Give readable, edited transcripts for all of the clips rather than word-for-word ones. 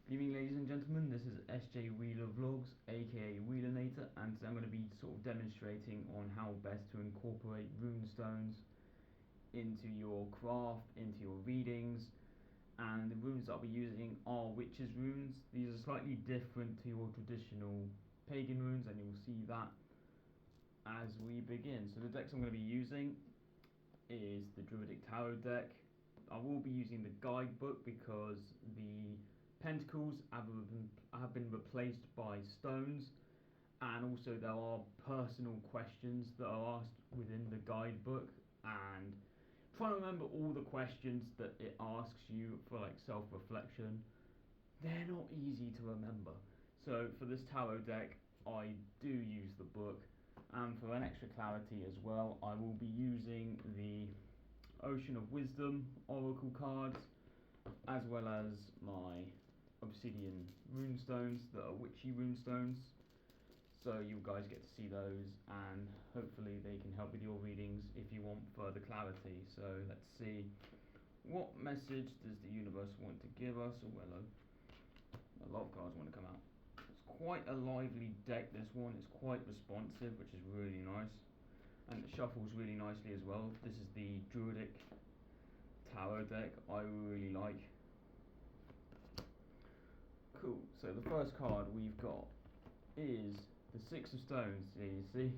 Good evening, ladies and gentlemen. This is SJ Wheeler Vlogs, aka Wheelernator, and today I'm going to be sort of demonstrating on how best to incorporate rune stones into your craft, into your readings. And the runes that I'll be using are witches' runes. These are slightly different to your traditional pagan runes, and you'll see that as we begin. So the decks I'm going to be using is the Druidic Tarot deck. I will be using the guidebook because the pentacles have been replaced by stones, and also there are personal questions that are asked within the guidebook, and trying to remember all the questions that it asks you for like self-reflection, they're not easy to remember. So for this tarot deck I do use the book, and for an extra clarity as well I will be using the Ocean of Wisdom Oracle cards, as well as my obsidian runestones that are witchy runestones. So you guys get to see those, and hopefully they can help with your readings if you want further clarity. So let's see, what message does the universe want to give us? Oh hello, a lot of cards want to come out. It's quite a lively deck, this one. It's quite responsive, which is really nice, and it shuffles really nicely as well. This is the Druidic Tarot deck I really like. Cool, so the first card we've got is the Six of Stones. Here you see,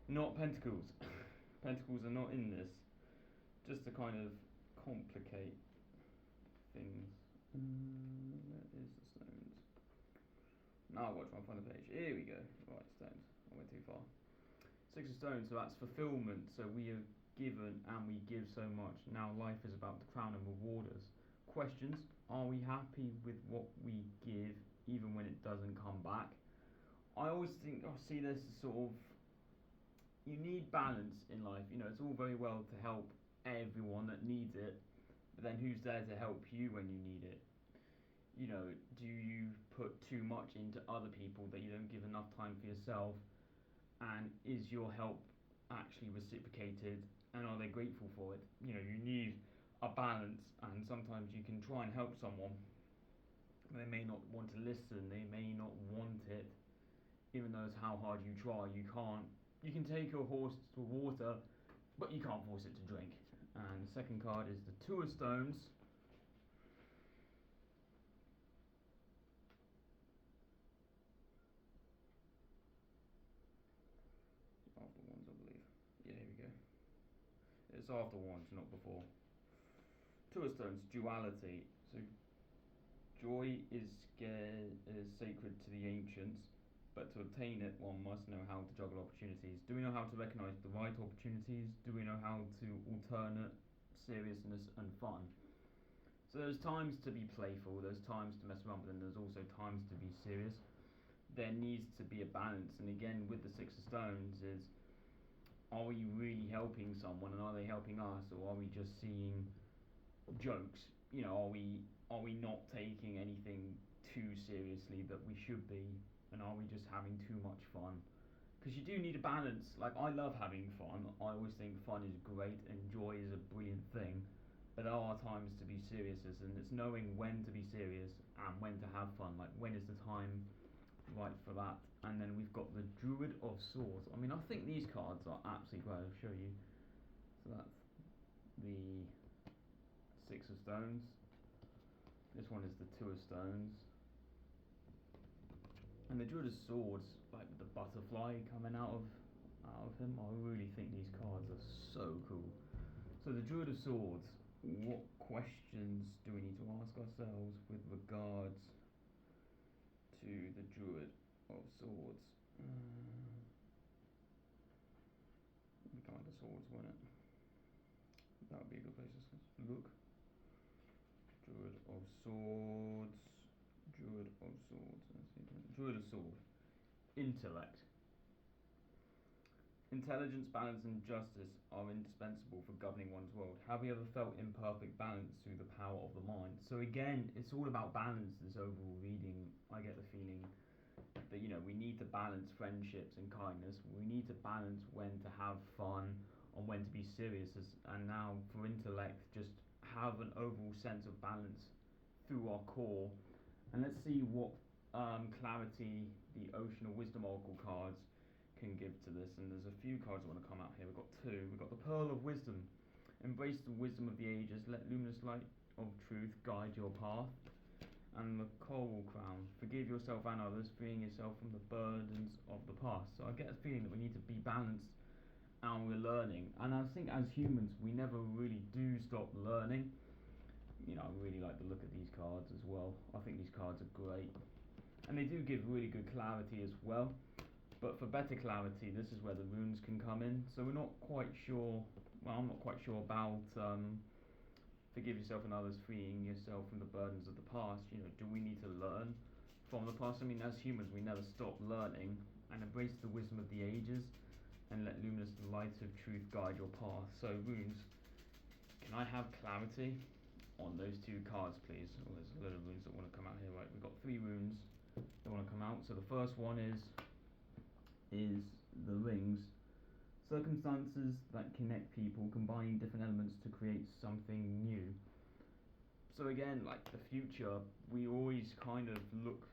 not Pentacles. Pentacles are not in this, just to kind of complicate things. Where is the stones? Now I've got to try and find the page. Here we go. Right, stones. I went too far. Six of Stones, so that's fulfillment. So we are given and we give so much. Now life is about to crown and reward us. Questions: are we happy with what we give, even when it doesn't come back? I always think I see this as sort of, you need balance in life. You know, it's all very well to help everyone that needs it, but then who's there to help you when you need it? You know, do you put too much into other people that you don't give enough time for yourself? And is your help actually reciprocated, and are they grateful for it? You know, you need a balance, and sometimes you can try and help someone, they may not want to listen, they may not want it, even though it's how hard you try. You can take your horse to water, but you can't force it to drink. And the second card is the Two of Stones. After Wands, I believe. Yeah, here we go. It's after Wands, not before. Two of Stones, duality. So joy is sacred to the ancients, but to obtain it one must know how to juggle opportunities. Do we know how to recognise the right opportunities? Do we know how to alternate seriousness and fun? So there's times to be playful, there's times to mess around, but then there's also times to be serious. There needs to be a balance, and again with the Six of Stones is, are we really helping someone, and are they helping us, or are we just seeing jokes? You know, are we not taking anything too seriously that we should be, and are we just having too much fun? Because you do need a balance. Like, I love having fun. I always think fun is great and joy is a brilliant thing, but there are times to be serious, and it's knowing when to be serious and when to have fun. Like, when is the time right for that? And then we've got the Druid of Swords. I mean, I think these cards are absolutely great. I'll show you. So that's the Six of Stones. This one is the Two of Stones. And the Druid of Swords, like with the butterfly coming out of him, I really think these cards are so cool. So the Druid of Swords, what questions do we need to ask ourselves with regards to the Druid of Swords? We can't the swords, won't it? That would be a good place to look. Druid of Swords. Druid of Swords. Druid of Sword. Intellect. Intelligence, balance, and justice are indispensable for governing one's world. Have you ever felt imperfect balance through the power of the mind? So again, it's all about balance, this overall reading. I get the feeling that, you know, we need to balance friendships and kindness. We need to balance when to have fun and when to be serious. And now for intellect, just have an overall sense of balance through our core, And let's see what clarity the Ocean of Wisdom Oracle cards can give to this. And there's a few cards that want to come out here. We've got two. We've got the Pearl of Wisdom. Embrace the wisdom of the ages. Let luminous light of truth guide your path. And the Coral Crown. Forgive yourself and others, freeing yourself from the burdens of the past. So I get a feeling that we need to be balanced and we're learning. And I think as humans, we never really do stop learning. You know, I really like the look of these cards as well. I think these cards are great. And they do give really good clarity as well. But for better clarity, this is where the runes can come in. So we're not quite sure, well, I'm not quite sure about forgive yourself and others, freeing yourself from the burdens of the past. You know, do we need to learn from the past? I mean, as humans, we never stop learning. And embrace the wisdom of the ages and let luminous light of truth guide your path. So runes, can I have clarity on those two cards, please? Oh, there's a lot of runes that want to come out here, right? We've got three runes that want to come out. So the first one is the rings. Circumstances that connect people, combining different elements to create something new. So again, like the future, we always kind of look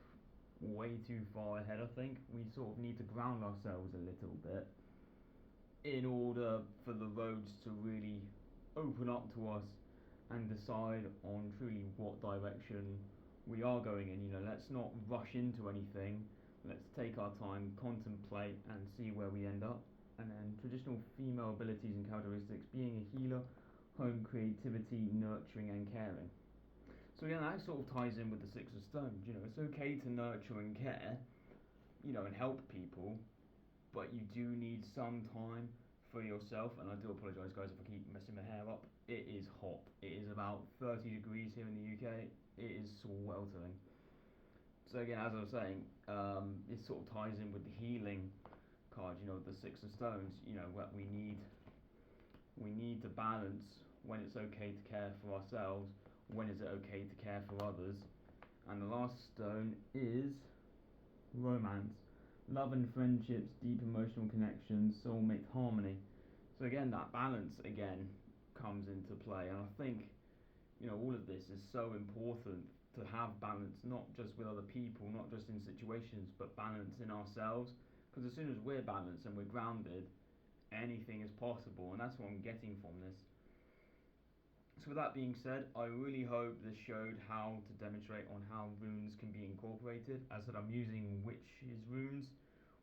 way too far ahead. I think we sort of need to ground ourselves a little bit in order for the roads to really open up to us and decide on truly what direction we are going in. You know, let's not rush into anything. Let's take our time, contemplate, and see where we end up. And then traditional female abilities and characteristics: being a healer, home, creativity, nurturing, and caring. So again, that sort of ties in with the Six of Stones. You know, it's okay to nurture and care, you know, and help people, but you do need some time for yourself. And I do apologise, guys, if I keep messing my hair up. It is hot. It is about 30 degrees here in the UK. It is sweltering. So again, as I was saying, it sort of ties in with the healing card, you know, the Six of Stones. You know, what we need to balance when it's okay to care for ourselves, when is it okay to care for others. And the last stone is romance, love and friendships, deep emotional connections, soulmate harmony. So again, that balance again comes into play. And I think, you know, all of this is so important to have balance, not just with other people, not just in situations, but balance in ourselves. Because as soon as we're balanced and we're grounded, anything is possible, and that's what I'm getting from this. So with that being said, I really hope this showed how to demonstrate on how runes can be incorporated. As I said, I'm using witches runes,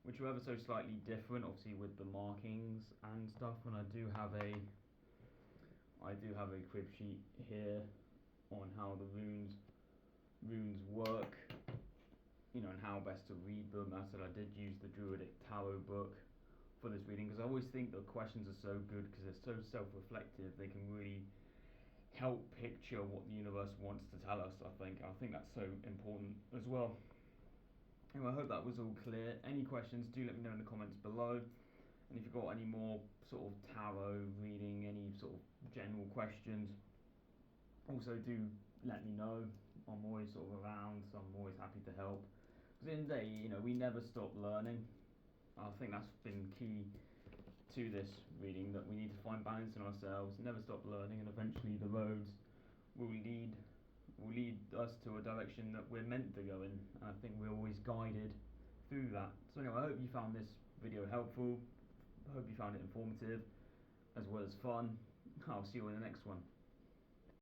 which are ever so slightly different, obviously with the markings and stuff. And I do have a crib sheet here on how the runes work, you know, and how best to read them. As I said, I did use the Druidic tarot book for this reading, because I always think the questions are so good because they're so self-reflective. They can really help picture what the universe wants to tell us. I think that's so important as well. Anyway, I hope that was all clear. Any questions, do let me know in the comments below. And if you've got any more sort of tarot reading, any sort of general questions, also do let me know. I'm always sort of around, so I'm always happy to help. Because in the day, you know, we never stop learning. I think that's been key to this reading, that we need to find balance in ourselves, never stop learning, and eventually the roads will lead us to a direction that we're meant to go in. And I think we're always guided through that. So anyway, I hope you found this video helpful. I hope you found it informative as well as fun. I'll see you in the next one.